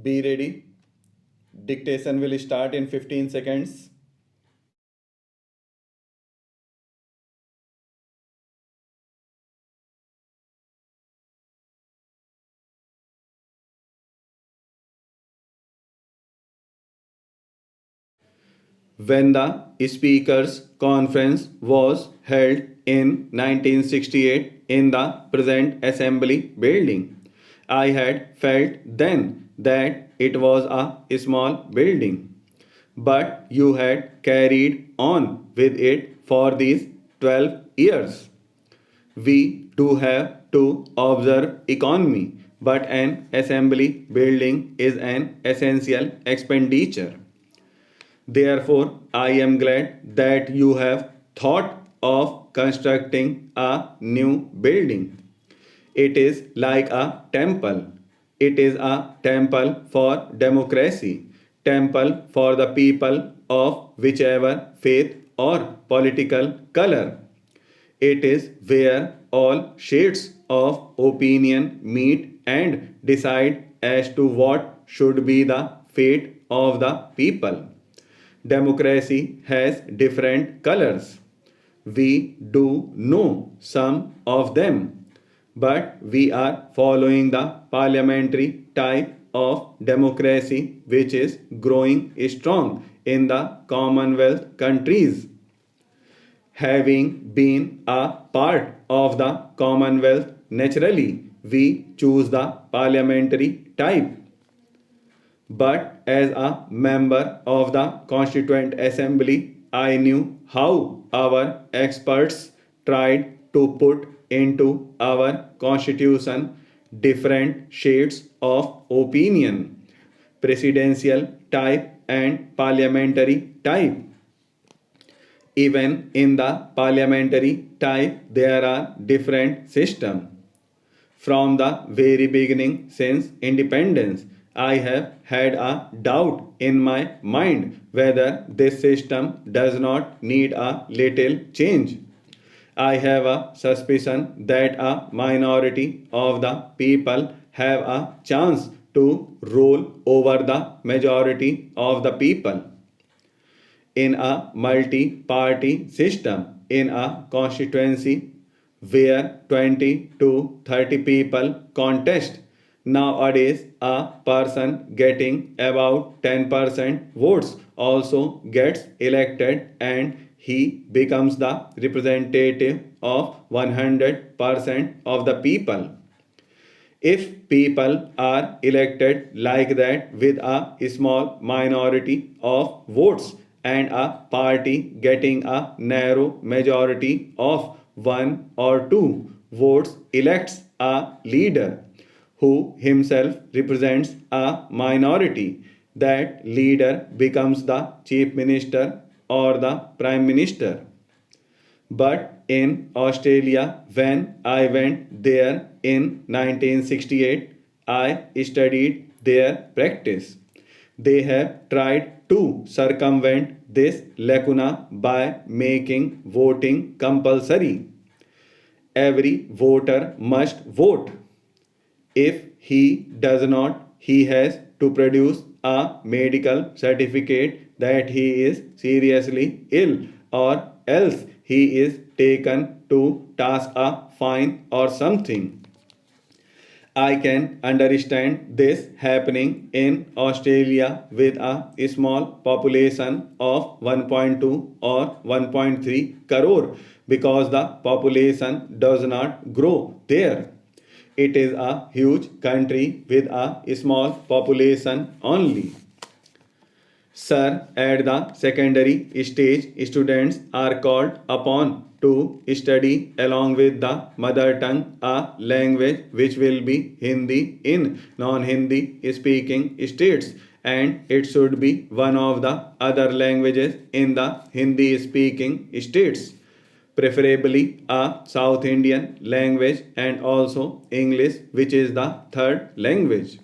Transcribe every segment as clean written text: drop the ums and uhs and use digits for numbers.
Be ready. Dictation will start in 15 seconds. When the Speakers' Conference was held in 1968 in the present Assembly building, I had felt then that it was a small building, but you had carried on with it for these 12 years. We do have to observe economy, but an assembly building is an essential expenditure. Therefore, I am glad that you have thought of constructing a new building. It is like a temple. It is a temple for democracy, temple for the people of whichever faith or political color. It is where all shades of opinion meet and decide as to what should be the fate of the people. Democracy has different colors. We do know some of them, but we are following the parliamentary type of democracy which is growing strong in the Commonwealth countries. Having been a part of the Commonwealth, naturally we choose the parliamentary type. But as a member of the Constituent Assembly, I knew how our experts tried to put into our Constitution different shades of opinion, presidential type and parliamentary type. Even in the parliamentary type, there are different systems. From the very beginning, since independence, I have had a doubt in my mind whether this system does not need a little change. I have a suspicion that a minority of the people have a chance to rule over the majority of the people in a multi party system in a constituency where 20 to 30 people contest. Nowadays, a person getting about 10% votes also gets elected and he becomes the representative of 100% of the people. If people are elected like that with a small minority of votes and a party getting a narrow majority of one or two votes elects a leader who himself represents a minority, that leader becomes the chief minister or the prime minister. But in Australia, when I went there in 1968, I studied their practice. They have tried to circumvent this lacuna by making voting compulsory. Every voter must vote. If he does not, he has to produce a medical certificate that he is seriously ill, or else he is taken to task a fine or something. I can understand this happening in Australia with a small population of 1.2 or 1.3 crore because the population does not grow there. It is a huge country with a small population only. Sir, at the secondary stage, students are called upon to study along with the mother tongue a language which will be Hindi in non-Hindi speaking states, and it should be one of the other languages in the Hindi speaking states, preferably a South Indian language, and also English, which is the third language.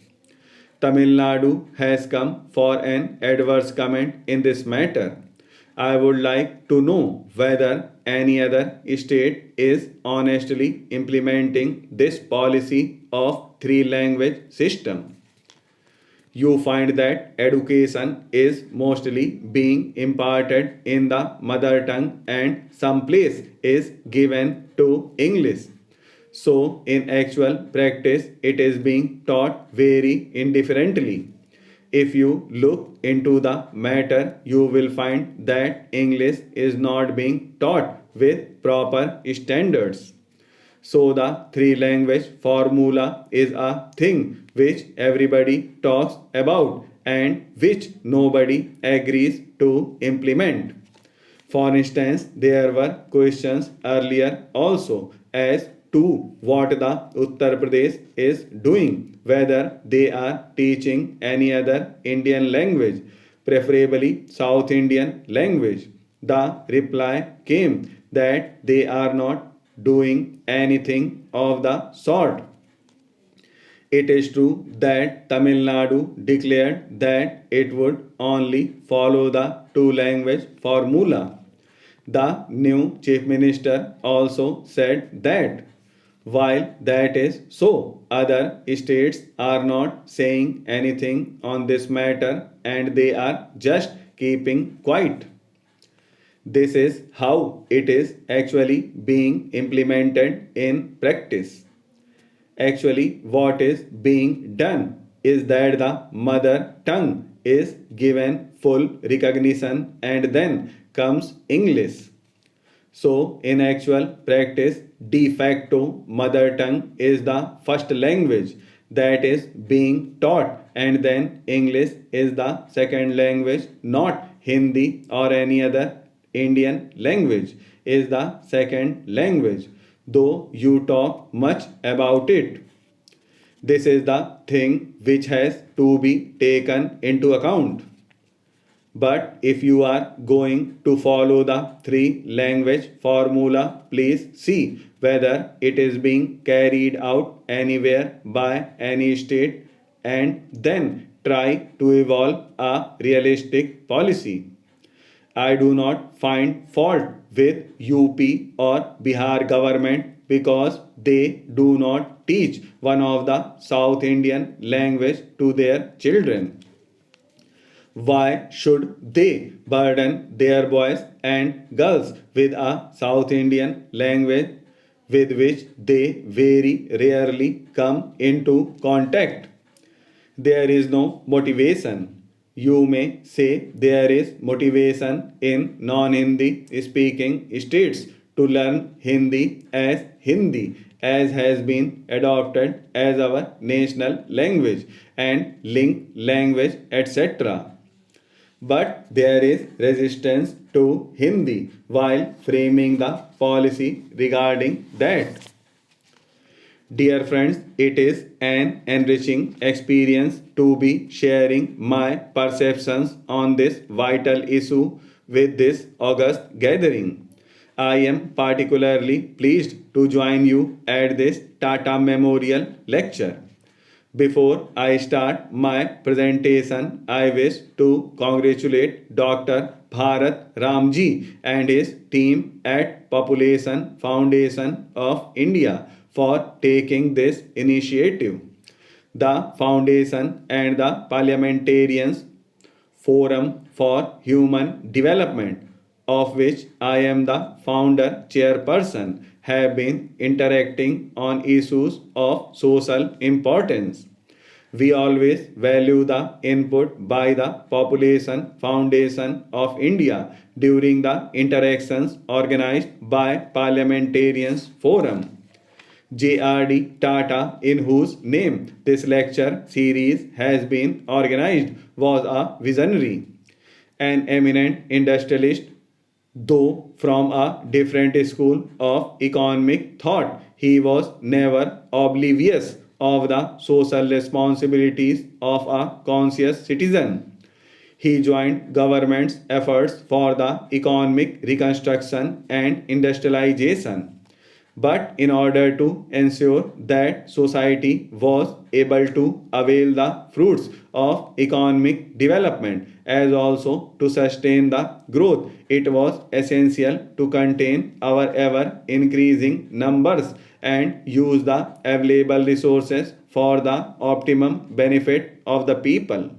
Tamil Nadu has come for an adverse comment in this matter. I would like to know whether any other state is honestly implementing this policy of three language system. you find that education is mostly being imparted in the mother tongue and some place is given to English. So, in actual practice, it is being taught very indifferently. If you look into the matter, you will find that English is not being taught with proper standards. So, the three language formula is a thing which everybody talks about and which nobody agrees to implement. For instance, there were questions earlier also as to what the Uttar Pradesh is doing, whether they are teaching any other Indian language, preferably South Indian language. The reply came that they are not doing anything of the sort. It is true that Tamil Nadu declared that it would only follow the two language formula. The new chief minister also said that while that is so, other states are not saying anything on this matter and they are just keeping quiet. This is how it is actually being implemented in practice. Actually, what is being done is that the mother tongue is given full recognition and then comes English. So, in actual practice, de facto mother tongue is the first language that is being taught, and then English is the second language, not Hindi or any other Indian language, is the second language, though you talk much about it. This is the thing which has to be taken into account. But if you are going to follow the three language formula, please see whether it is being carried out anywhere by any state and then try to evolve a realistic policy. I do not find fault with UP or Bihar government because they do not teach one of the South Indian language to their children. Why should they burden their boys and girls with a South Indian language with which they very rarely come into contact? There is no motivation. You may say there is motivation in non Hindi speaking states to learn Hindi as has been adopted as our national language and link language, etc. But there is resistance to Hindi while framing the policy regarding that. Dear friends, it is an enriching experience to be sharing my perceptions on this vital issue with this August gathering. I am particularly pleased to join you at this Tata Memorial Lecture. Before I start my presentation, I wish to congratulate Dr. Bharat Ramji and his team at Population Foundation of India for taking this initiative. The foundation and the Parliamentarians Forum for Human Development, of which I am the founder chairperson, have been interacting on issues of social importance. We always value the input by the Population Foundation of India during the interactions organized by Parliamentarians Forum. JRD Tata, in whose name this lecture series has been organized, was a visionary, an eminent industrialist, though from a different school of economic thought. He was never oblivious of the social responsibilities of a conscious citizen. He joined government's efforts for the economic reconstruction and industrialization. But in order to ensure that society was able to avail the fruits of economic development as also to sustain the growth, it was essential to contain our ever increasing numbers and use the available resources for the optimum benefit of the people.